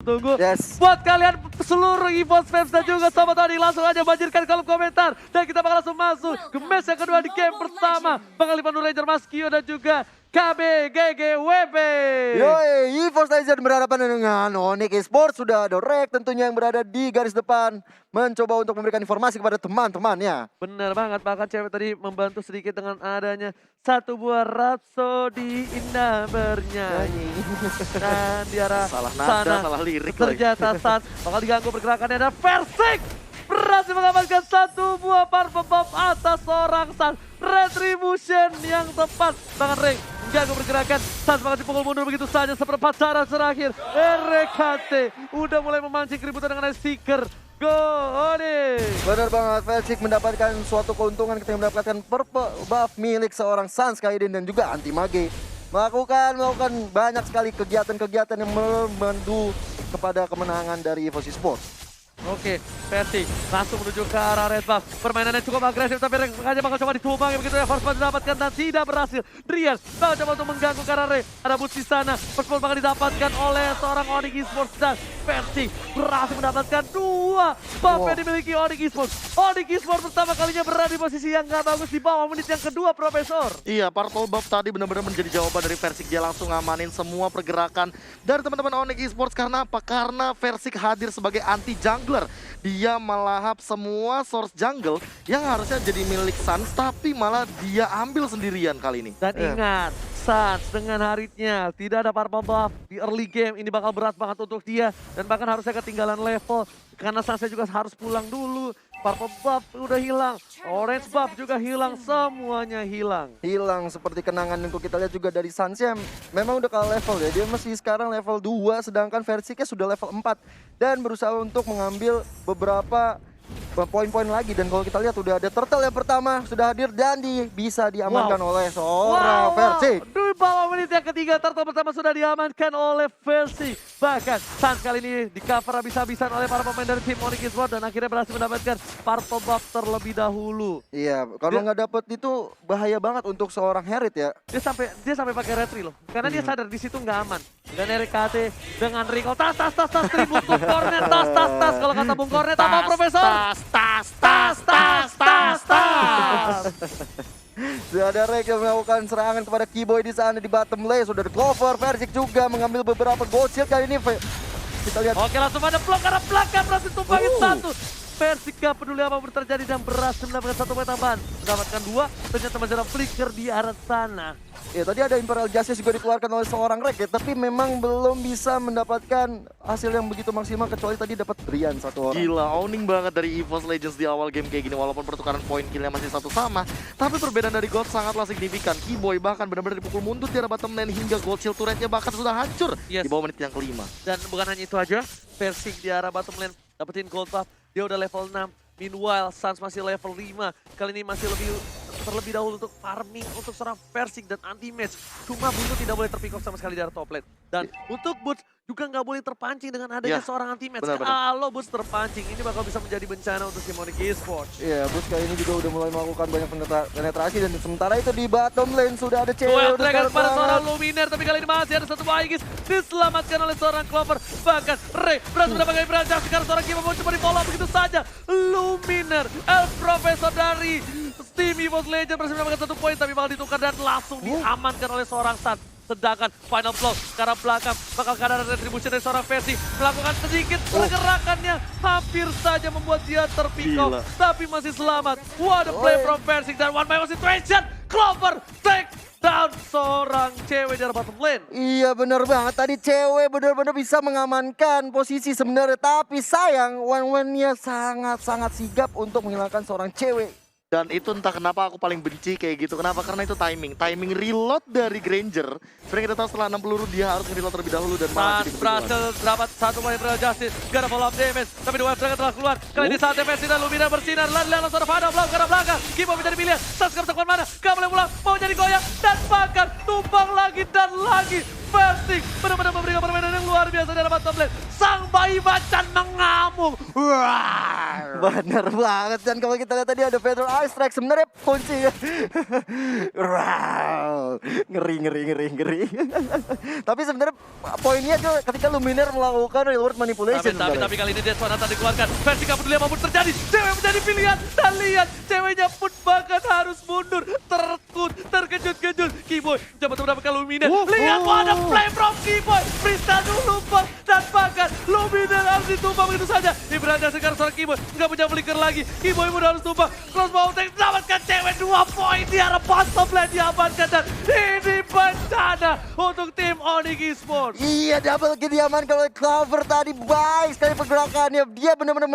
tunggu-tunggu. Yes. Buat kalian seluruh EVOS fans dan juga sobat Odi, langsung aja banjirkan kolom komentar. Dan kita bakal langsung masuk ke match yang kedua di game pertama. Bakal dipandu Ranger Maskio dan juga KBGGWB. Yoi, EVOS Legends berhadapan dengan Onyx Esports. Sudah ada Rek tentunya yang berada di garis depan. Mencoba untuk memberikan informasi kepada teman-temannya. Bener banget, bahkan cewek tadi membantu sedikit dengan adanya satu buah Rhapsody indah bernyanyi. Dan di arah Salah nada, sana salah lirik lagi. ternyata saat bakal diganggu pergerakannya dan Versik berhasil mengamankan satu buah purple bomb atas seorang Sans. Retribution yang tepat, bahkan Ring mengganggu pergerakan. Sans bakal dipukul mundur begitu saja seperempat cara terakhir. RKT udah mulai memancing keributan dengan Seeker. Go Onyx! Benar banget, Versik mendapatkan suatu keuntungan ketika mendapatkan purple buff milik seorang Sans Kaiden dan juga anti mage. Melakukan banyak sekali kegiatan-kegiatan yang membantu kepada kemenangan dari EVOS Esports. Oke, Versi langsung menuju ke arah red buff. Permainannya cukup agresif tapi Ring sengaja bakal coba ditumbang begitu ya. First blood didapatkan dan tidak berhasil. Drian bakal coba untuk mengganggu ke arah Ring. Ada boots di sana. First blood bakal didapatkan oleh seorang Onyx Esports dan Versi berhasil mendapatkan dua buff yang dimiliki Onyx Esports. Onyx Esports pertama kalinya berada di posisi yang gak bagus di bawah menit yang kedua, Profesor. Iya, purple buff tadi benar-benar menjadi jawaban dari Versik. Dia langsung ngamanin semua pergerakan dari teman-teman Onyx Esports. Karena apa? Karena Versik hadir sebagai anti jungler. Dia melahap semua source jungle yang harusnya jadi milik Sans, tapi malah dia ambil sendirian kali ini. Dan ingat, Sans dengan haritnya tidak ada purple buff di early game, ini bakal berat banget untuk dia. Dan bahkan harusnya ketinggalan level, karena Sansnya juga harus pulang dulu. Purple buff udah hilang, orange buff juga hilang, semuanya hilang. Hilang seperti kenangan yang kita lihat juga dari Sans yang memang udah kalah level ya. Dia masih sekarang level 2 sedangkan Versiknya sudah level 4. Dan berusaha untuk mengambil beberapa poin-poin lagi. Dan kalau kita lihat udah ada turtle yang pertama sudah hadir dan bisa diamankan oleh seorang Versik. Di bawah menit yang ketiga, turtle pertama sudah diamankan oleh Versik. Bahkan Sans kali ini di cover habis-habisan oleh para pemain dari tim Onyx Esports dan akhirnya berhasil mendapatkan purple buff terlebih dahulu. Iya, kalau nggak dapet itu bahaya banget untuk seorang Herit ya. Dia sampai pakai retri loh, karena dia sadar di situ nggak aman. Dan RKT dengan recall tas tribut to Cornet, tas kalau kata Bung Cornet apa Profesor? Tas. Sudah ada Rek yang melakukan serangan kepada Keyboy di sana di bottom lane. Sudah ada Clover, Versik juga mengambil beberapa gold shield kali ini. Kita lihat. Oke, langsung ada blok karena belakang berhasil tumbangin satu. Versik gak peduli apa pun terjadi dan berhasil mendapatkan satu poin tambahan. Mendapatkan dua, ternyata masih ada flicker di arah sana. Ya tadi ada Imperial Justice juga dikeluarkan oleh seorang Rek ya, tapi memang belum bisa mendapatkan hasil yang begitu maksimal kecuali tadi dapat Drian satu orang. Gila, owning banget dari EVOS Legends di awal game kayak gini. Walaupun pertukaran poin killnya masih satu sama, tapi perbedaan dari gold sangatlah signifikan. Keyboy bahkan benar-benar dipukul mundur di arah bottom lane hingga gold shield turretnya bahkan sudah hancur di bawah menit yang kelima. Dan bukan hanya itu aja, Versik di arah bottom lane dapetin gold buff. Dia udah level 6, meanwhile Sans masih level 5. Kali ini masih terlebih dahulu untuk farming untuk seorang Versik dan anti-match. Cuma Buntu tidak boleh terpikok sama sekali dari top lane. Dan untuk Boots juga nggak boleh terpancing dengan adanya seorang anti-match. Kalau Boots terpancing, ini bakal bisa menjadi bencana untuk si Onyx Esports. Iya, Boots kali ini juga udah mulai melakukan banyak penetrasi dan sementara itu di bottom lane sudah ada cewek. Duel Dragon pada seorang Luminer, tapi kali ini masih ada satu buah Aegis diselamatkan oleh seorang Clover. Bahkan Ray berhasil mendapatkan Imperial Justice karena seorang Kima mau coba di follow begitu saja. Luminer, El Professor dari tim EVOS Legends berhasil mendapatkan satu poin tapi bakal ditukar dan langsung diamankan oleh seorang Sans. Sedangkan final blow ke arah belakang bakal ada retribution dari seorang Versi melakukan sedikit pergerakan yang hampir saja membuat dia terpikok tapi masih selamat. What a play from Versi dan one by one situation. Clover take down seorang cewek di arah bottom lane. Iya bener banget, tadi cewek benar-benar bisa mengamankan posisi sebenarnya. Tapi sayang, one-one-nya sangat-sangat sigap untuk menghilangkan seorang cewek. Dan itu entah kenapa aku paling benci kayak gitu. Kenapa? Karena itu timing reload dari Granger. Sebenarnya kita tahu setelah 6 peluru dia harus reload terlebih dahulu dan malah jadi berhasil dapat satu poin Imperial Justice. Gak ada follow up damage. Tapi dua Dragon telah keluar. Kali ini saat defense dan Lumina bersinar. Lari-lari langsung ada Fada blow ke arah belakang. Kimo menjadi pilihan. Sans gak bisa kemana-mana. Gak boleh pulang. Mau jadi goyang. Dan bahkan tumbang lagi dan lagi. Versik benar-benar memberikan permainan yang luar biasa dari bottom lane. Sang bayi macan mengamuk. Wah. Bener banget, dan kalau kita lihat tadi ada Feather Ice Strike sebenarnya kuncinya. Wow, ngeri. Tapi sebenarnya poinnya tuh ketika Luminar melakukan reward manipulation. Tapi kali ini Deswanata dikeluarkan. Versik gak peduli apapun terjadi. Cewek menjadi pilihan. Dan lihat ceweknya pun bahkan harus mundur. Terkejut-kejut. Keyboy coba mendapatkan Luminar. Lihat ada flame from Keyboy. Freestyle dulu Bang. Dan bahkan Luminar harus ditumpah begitu saja. Ibrahim sekarang seorang Keyboy. Nggak punya flicker lagi. Keyboy pun harus tumpah. Crossbow tank mendapatkan cewek 2 poin di arah bottom lane diamankan. Dan ini bencana untuk tim Onyx Esports. Iya, double kill diamankan oleh Clover tadi. Baik sekali pergerakannya. Dia benar-benar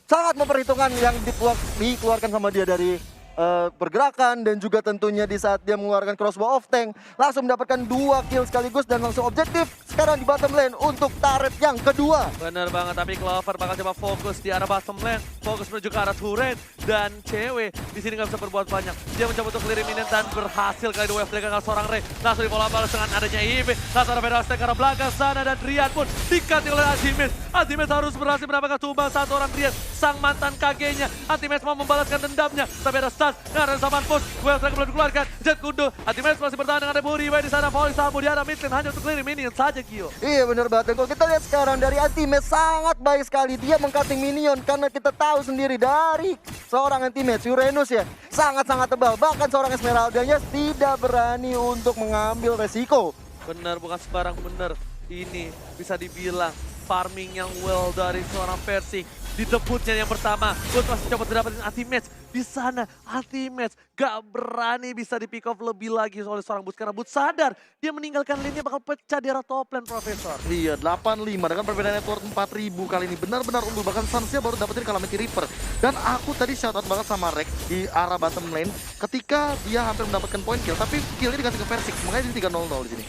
sangat memperhitungkan yang dikeluarkan sama dia dari pergerakan, dan juga tentunya di saat dia mengeluarkan crossbow off tank langsung mendapatkan 2 kill sekaligus dan langsung objektif sekarang di bottom lane untuk turret yang kedua. Bener banget, tapi Clover bakal coba fokus di arah bottom lane, fokus menuju ke arah turret, dan cewek di sini nggak bisa berbuat banyak. Dia mencoba untuk clear minion dan berhasil kali dua wave dengan seorang Ray. Langsung di follow balas dengan adanya IV, langsung ada Feather Ice ke arah belakang sana, dan Rian pun dikati oleh Azimes. Azimes harus berhasil mendapatkan tumbang satu orang Rian, sang mantan KG-nya. Azimes mau membalaskan dendamnya, tapi ada stun, ada zaman push, wave strike belum dikeluarkan. Jet Kundo, Azimes masih bertahan dengan Reburi di sana, volley Samu di arah mid lane hanya untuk clear minion saja Gio. Iya bener banget, dan kalau kita lihat sekarang dari Antimatch sangat baik sekali. Dia meng-cutting minion karena kita tahu sendiri dari seorang Antimatch, Uranus ya, sangat-sangat tebal. Bahkan seorang Esmeralda-nya tidak berani untuk mengambil resiko. Bener, bukan sembarang bener. Ini bisa dibilang farming yang well dari seorang Versik. Di debutnya yang pertama, Boots masih coba dapetin anti-match. Di sana anti-match gak berani bisa di pick off lebih lagi oleh seorang Boots. Karena Boots sadar dia meninggalkan lane-nya bakal pecah di arah top lane, Profesor. Iya, 85 dengan perbedaan network 4000 kali ini. Benar-benar unggul, bahkan Sansia baru dapetin Calamity Reaper. Dan aku tadi shout out banget sama Rek di arah bottom lane ketika dia hampir mendapatkan point kill, tapi killnya dikasih ke Versik, makanya jadi 3-0 di sini.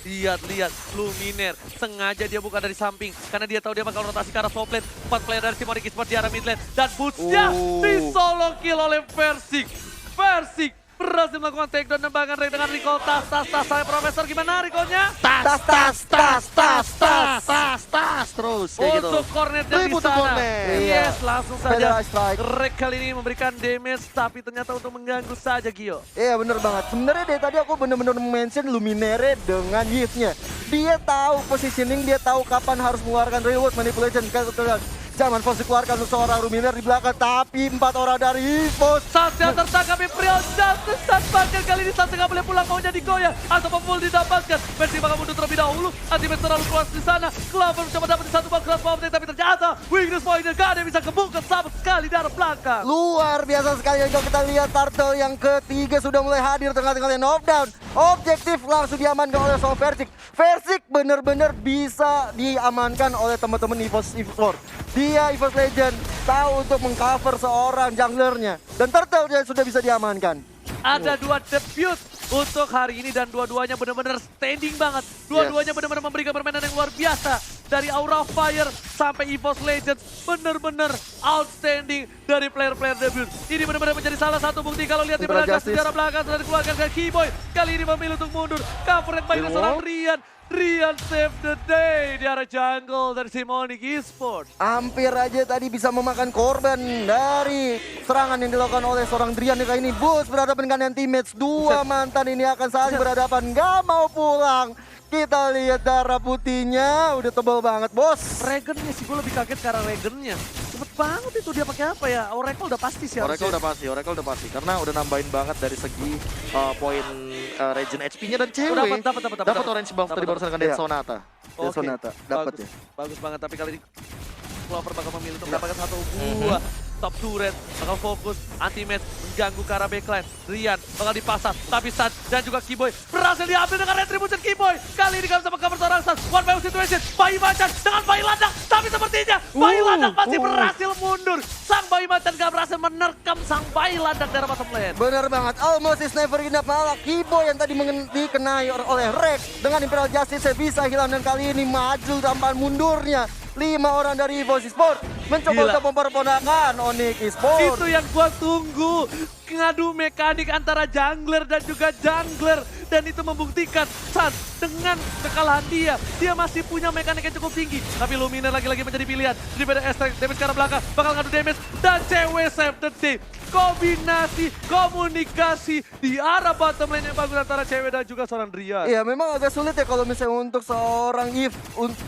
Lihat, Luminar sengaja dia buka dari samping karena dia tahu dia bakal rotasi ke arah top lane. 4 player dari tim Onyx Esports di arah mid lane, dan Boots-nya di solo kill oleh Versik. Versik berhasil melakukan takedown dan bahkan dengan recall tas saya. Profesor, gimana recall-nya? Tas terus kayak gitu. Untuk cornet-nya di sana. Yes, langsung saja. Rek kali ini memberikan damage, tapi ternyata untuk mengganggu saja Gio. Iya bener banget. Sebenarnya dari tadi aku bener-bener mention Luminare dengan Yift-nya. Dia tahu positioning, dia tahu kapan harus mengeluarkan reward manipulation. Jangan Fos dikeluarkan seorang Luminar di belakang, tapi 4 orang dari Fos. Satya tertangkap Imperial Justice, dan bahkan kali ini Satya nggak boleh pulang, maunya digoyah atau full didapatkan. Versi bakal mundur terlebih dahulu, Ultimate terlalu keluar di sana. Clover mencoba dapetin satu ball cross power, tapi ternyata weakness pointnya gak ada yang bisa kebuka sama sekali dari belakang. Luar biasa sekali, kalau kita lihat Turtle yang ketiga sudah mulai hadir tengah-tengah lane knockdown. Objektif langsung diamankan oleh seorang Versik. Versik benar-benar bisa diamankan oleh teman-teman EVOS Esports. Dia EVOS Legend tahu untuk mengcover seorang junglernya, dan Turtle dia sudah bisa diamankan. Ada 2 debut untuk hari ini dan dua-duanya benar-benar standing banget. Dua-duanya benar-benar memberikan permainan yang luar biasa. Dari Aura Fire sampai EVOS Legends, benar-benar outstanding dari player-player debut. Ini benar-benar menjadi salah satu bukti kalau lihat di belakang sejarah belakang sudah dikeluarkan ke Keyboy. Kali ini memilih untuk mundur. Cover yang baik dari seorang Rian. Rian save the day di arah jungle dari tim Onyx Esports. Hampir aja tadi bisa memakan korban dari serangan yang dilakukan oleh seorang Drian kali ini. Boots berhadapan dengan teammates. Dua mantan ini akan saling berhadapan. Gak mau pulang. Kita lihat darah putihnya udah tebal banget, bos. Regennya sih, gue lebih kaget karena Regennya. Cepet banget itu, dia pakai apa ya? Oracle udah pasti sih. Oracle udah pasti. Karena udah nambahin banget dari segi poin regen HP-nya, dan cewek dapat orange buff tadi barusan dengan Dead Sonata. Dead Sonata, dapat ya. Bagus banget, tapi kali ini Clover bakal memilih untuk mendapatkan satu buah top turret, bakal fokus anti-match mengganggu ke arah backline. Rian bakal dipasang, tapi San dan juga Keyboy berhasil diambil dengan retribution Keyboy. Kali ini gak bisa meng-cover seorang San. One by one situation, Bayi Macan dengan Bayi Ladang, tapi sepertinya Bayi Ladang masih berhasil mundur. Sang Bayi Macan gak berhasil menerkam sang Bayi Ladang dari bottom lane. Bener banget, almost is never enough. Malah Keyboy yang tadi dikenai oleh Rex dengan Imperial Justice bisa hilang, dan kali ini maju tanpa mundurnya 5 orang dari EVOS Esports mencoba untuk memperponakan Onyx Esports. Itu yang gua tunggu. Ngadu mekanik antara jungler dan juga jungler Dan itu membuktikan Sun dengan kekalahan dia masih punya mekanik yang cukup tinggi. Tapi Luminar lagi-lagi menjadi pilihan. Daripada Astrek, damage ke arah belakang, bakal ngadu damage. Dan cewek save the day. Kombinasi, komunikasi di arah bottom lane yang bagus antara cewek dan juga seorang Drian. Iya, memang agak sulit ya kalau misalnya untuk seorang Eve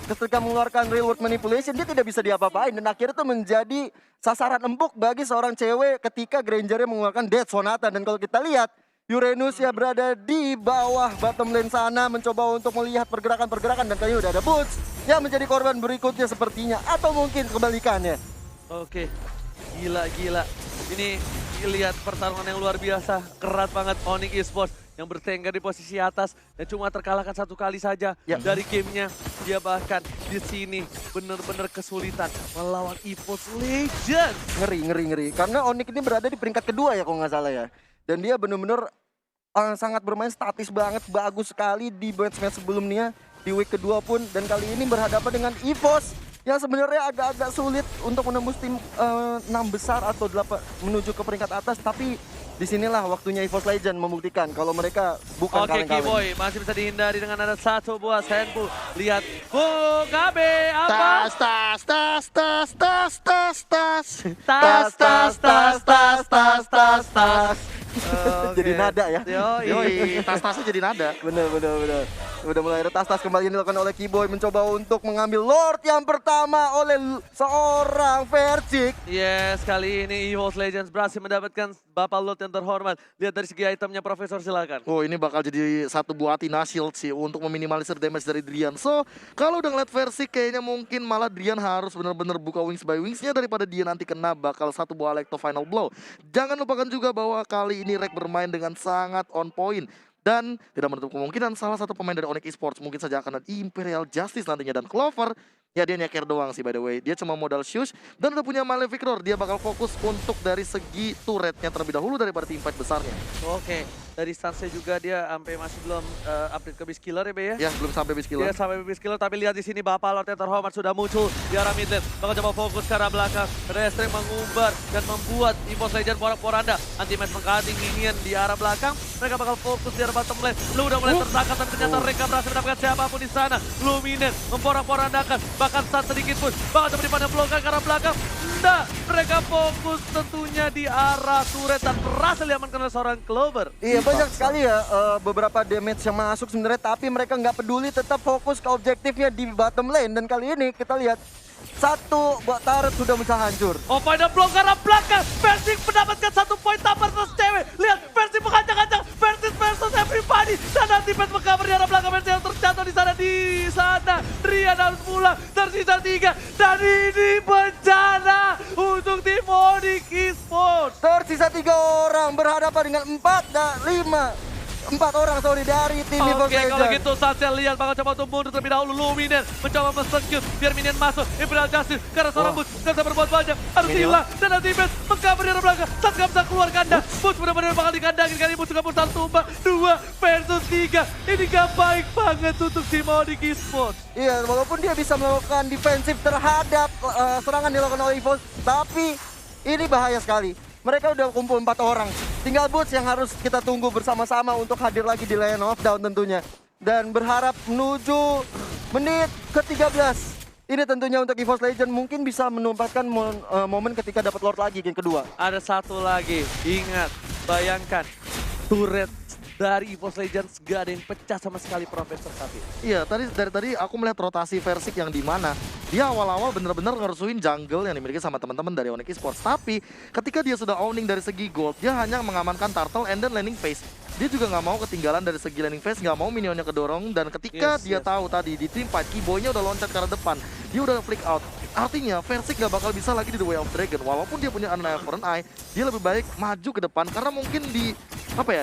ketika mengeluarkan real world manipulation, dia tidak bisa diapa-apain. Dan akhirnya itu menjadi sasaran empuk bagi seorang cewek ketika Grangernya mengeluarkan Death Sonata. Dan kalau kita lihat, Uranus ya berada di bawah bottom lane sana mencoba untuk melihat pergerakan-pergerakan. Dan kali ini udah ada Boots yang menjadi korban berikutnya sepertinya. Atau mungkin kebalikannya. Oke, gila. Ini lihat pertarungan yang luar biasa, kerat banget Onyx Esports yang bertengger di posisi atas dan cuma terkalahkan satu kali saja dari gamenya. Dia bahkan di sini benar-benar kesulitan melawan EVOS Legends. Ngeri. Karena Onyx ini berada di peringkat kedua ya kalau nggak salah ya. Dan dia benar-benar sangat bermain statis banget, bagus sekali di match-match sebelumnya. Di week kedua pun, dan kali ini berhadapan dengan EVOS yang sebenarnya agak-agak sulit untuk menembus tim 6 besar atau 8 menuju ke peringkat atas. Tapi disinilah waktunya EVOS Legend membuktikan kalau mereka bukan kaleng-kaleng. Oke, Kiboy masih bisa dihindari dengan ada satu buah senpu. Lihat, Gabe apa? Tas. Jadi nada ya. Yoi, tas-tasnya jadi nada. Bener. Udah mulai ada tas-tas kembali dilakukan oleh Kiboy mencoba untuk mengambil Lord yang pertama oleh seorang Vercik. Yes, kali ini EVOS Legends berhasil mendapatkan Bapak Lord yang terhormat. Lihat dari segi itemnya, Profesor, silakan. Oh, ini bakal jadi satu buah Athena Shield sih untuk meminimalisir damage dari Drian. So, kalau udah ngeliat versi kayaknya mungkin malah Drian harus benar-benar buka wings by wingsnya daripada dia nanti kena bakal satu buah Electro Final Blow. Jangan lupakan juga bahwa kali ini Rek bermain dengan sangat on point. Dan tidak menutup kemungkinan salah satu pemain dari Onyx Esports mungkin saja akan ada Imperial Justice nantinya. Dan Clover, ya dia nyeker doang sih by the way. Dia cuma modal Shush dan udah punya Maleficor. Dia bakal fokus untuk dari segi turretnya terlebih dahulu daripada teamfight besarnya. Oke, dari stance juga dia sampai masih belum update ke Beast Killer ya, Be ya? Ya, belum sampai Beast Killer. Dia sampai Beast Killer, tapi lihat di sini Bapak Lord yang terhormat sudah muncul di arah mid lane. Bakal coba fokus ke arah belakang. Restring mengumbar dan membuat EVOS Legends porak-poranda. Anti-match mengcutting minion di arah belakang. Mereka bakal fokus di arah bottom lane. Lu udah mulai tertangkap dan ternyata mereka berhasil mendapatkan siapapun di sana. Luminar memporak-porandakan. Bahkan saat sedikit pun bakal coba dipandang blokan ke arah belakang. Nah, mereka fokus tentunya di arah turret dan berhasil diamankan oleh seorang Clover. Iya, banyak sekali ya beberapa damage yang masuk sebenarnya, tapi mereka nggak peduli, tetap fokus ke objektifnya di bottom lane. Dan kali ini kita lihat satu buat turret sudah bisa hancur. Oh, pada blok ke arah belakang. Persik mendapatkan satu poin tampar terus cewek. Lihat, Persik mengacak-acak. Persik versus everybody. Dan nanti Persik mengcover di arah belakang. Persik yang terjatuh di sana. Drian harus pulang. Tersisa 3. Dan ini bencana untuk tim Onyx Esports. Tersisa 3 orang berhadapan dengan 4 orang dari tim EVOS Oke, kalau Legends. gitu Satya lihat bakal coba untuk mundur terlebih dahulu. Luminar mencoba men-secure biar minion masuk. Imperial Justice karena seorang Boots gak bisa berbuat banyak. Harus hilang dan nanti Boots mengcover di arah belakang. Sat gak bisa keluar kandang. Boots benar-benar bakal dikandangin. Kali Boots juga satu tumbang. 2 versus 3. Ini gak baik banget untuk tim Onyx Esports. Iya, walaupun dia bisa melakukan defensif terhadap serangan dilakukan oleh EVOS, tapi ini bahaya sekali. Mereka udah kumpul 4 orang. Tinggal Boots yang harus kita tunggu bersama-sama untuk hadir lagi di Lane of Down tentunya. Dan berharap menuju menit ke-13. Ini tentunya untuk EVOS Legends mungkin bisa menempatkan momen ketika dapat Lord lagi game kedua. Ada satu lagi, ingat, bayangkan turret dari EVOS Legends gak ada yang pecah sama sekali, Profesor Sapi. Iya, dari tadi aku melihat rotasi Versik yang di mana dia awal-awal benar-benar ngerusuhin jungle yang dimiliki sama teman-teman dari Onyx Esports. Tapi ketika dia sudah owning dari segi gold, dia hanya mengamankan turtle and then landing phase. Dia juga nggak mau ketinggalan dari segi landing phase, nggak mau minionnya kedorong. Dan ketika dia tahu tadi di team fight, Kiboy-nya udah loncat ke arah depan, dia udah flick out. Artinya Versik nggak bakal bisa lagi di The Way of Dragon. Walaupun dia punya An for an Eye, dia lebih baik maju ke depan karena mungkin di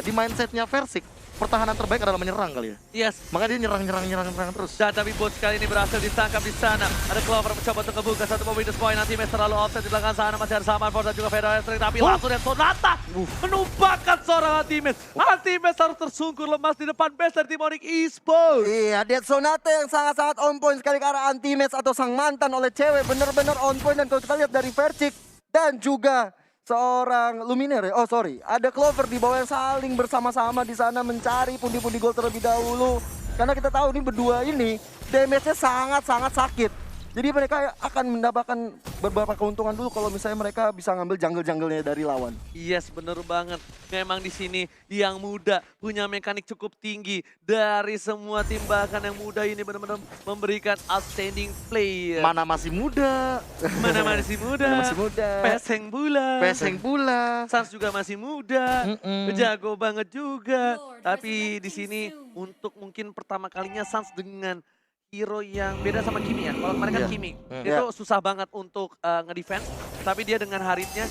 di mindsetnya Versik pertahanan terbaik adalah menyerang kali ya. Yes. Makanya dia nyerang terus. Dan tapi Boots kali ini berhasil ditangkap di sana. Ada Clover mencoba untuk kebuka satu bonus point. Nanti Mes terlalu offset di belakang sana. Masih ada Saman Forza juga Fedor Estrik. Tapi langsung dan Sonata menumpahkan seorang Anti-Mes. Anti-Mes harus tersungkur lemas di depan base dari tim Onyx Esports. Iya, Death Sonata yang sangat-sangat on point sekali ke arah Anti-Match atau sang mantan oleh cewek. Bener-bener on point. Dan kalau kita lihat dari Versik dan juga seorang Luminaire ya. Oh sorry, ada Clover di bawah yang saling bersama-sama di sana mencari pundi-pundi gol terlebih dahulu. Karena kita tahu nih berdua ini damage-nya sangat-sangat sakit. Jadi mereka akan mendapatkan beberapa keuntungan dulu kalau misalnya mereka bisa ngambil jungle-jungle-nya dari lawan. Yes, bener banget. Memang di sini yang muda punya mekanik cukup tinggi. Dari semua tim bahkan yang muda ini benar-benar memberikan outstanding play. Mana masih muda. Mana masih muda. Mana masih muda. Peseng pula. Peseng pula. Sans juga masih muda. Jago banget juga. Lord Tapi di sini untuk mungkin pertama kalinya Sans dengan hero yang beda sama Kimi ya. Kalau kemarin kan Iya. Kimi, itu susah banget untuk ngedefense. Tapi dia dengan Haritnya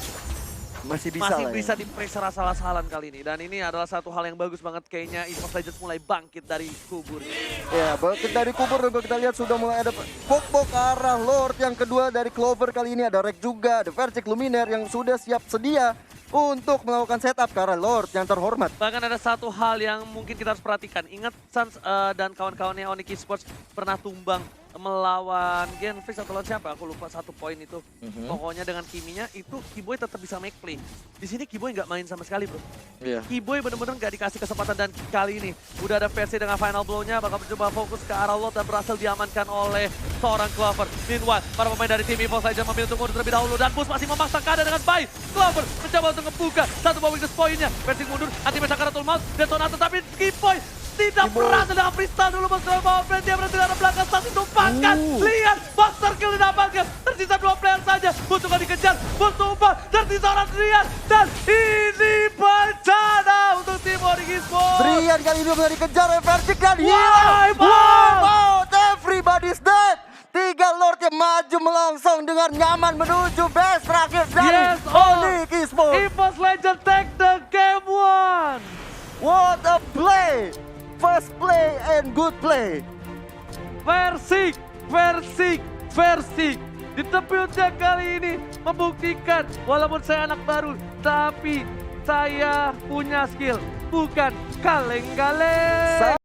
Masih bisa masih lah ya. bisa di-pressure asal-asalan kali ini. Dan ini adalah satu hal yang bagus banget kayaknya esports Legends mulai bangkit dari kubur. Ya, bangkit dari kubur dan kalau kita lihat sudah mulai ada pok-pok ke arah Lord yang kedua dari Clover kali ini. Ada Rek juga, ada Vercik Luminaire yang sudah siap sedia untuk melakukan setup ke arah Lord yang terhormat. Bahkan ada satu hal yang mungkin kita harus perhatikan. Ingat Sans dan kawan-kawannya Onyx Esports pernah tumbang melawan Genflix atau lawan siapa? Aku lupa satu poin itu. Pokoknya dengan Kiminya itu Kiboy tetap bisa make play. Di sini Kiboy nggak main sama sekali bro. Iya. Kiboy bener-bener nggak dikasih kesempatan dan kali ini udah ada versi dengan final blow-nya bakal mencoba fokus ke arah Lot dan berhasil diamankan oleh seorang Clover. Meanwhile, para pemain dari tim EVOS Legends memilih untuk mundur terlebih dahulu dan Bus masih memaksa keadaan dengan baik. Clover mencoba untuk ngebuka satu bawah weakness point-nya. Versi mundur, anti-mesa Karatul Maut, detonator tapi Kiboy tidak berhasil dengan freestyle dulu Bos dari bawah frame. Dia berarti dari belakang saat ditumpangkan. Lihat, monster kill didapatkan. Tersisa 2 player saja. Butuh gak dikejar, butuh umpan. Tersisa orang Drian. Dan ini bencana untuk tim Onyx Esports. Drian kali ini sudah dikejar oleh Vercik dan Wipe hilang. out! Everybody's dead. 3 Lord yang maju melongsong dengan nyaman menuju base terakhir dari Yes, oh. Onyx Esports. EVOS Legends take the game 1. What a play! First play and good play. Versik. Di tepi usia kali ini membuktikan walaupun saya anak baru, tapi saya punya skill, bukan kaleng-kaleng.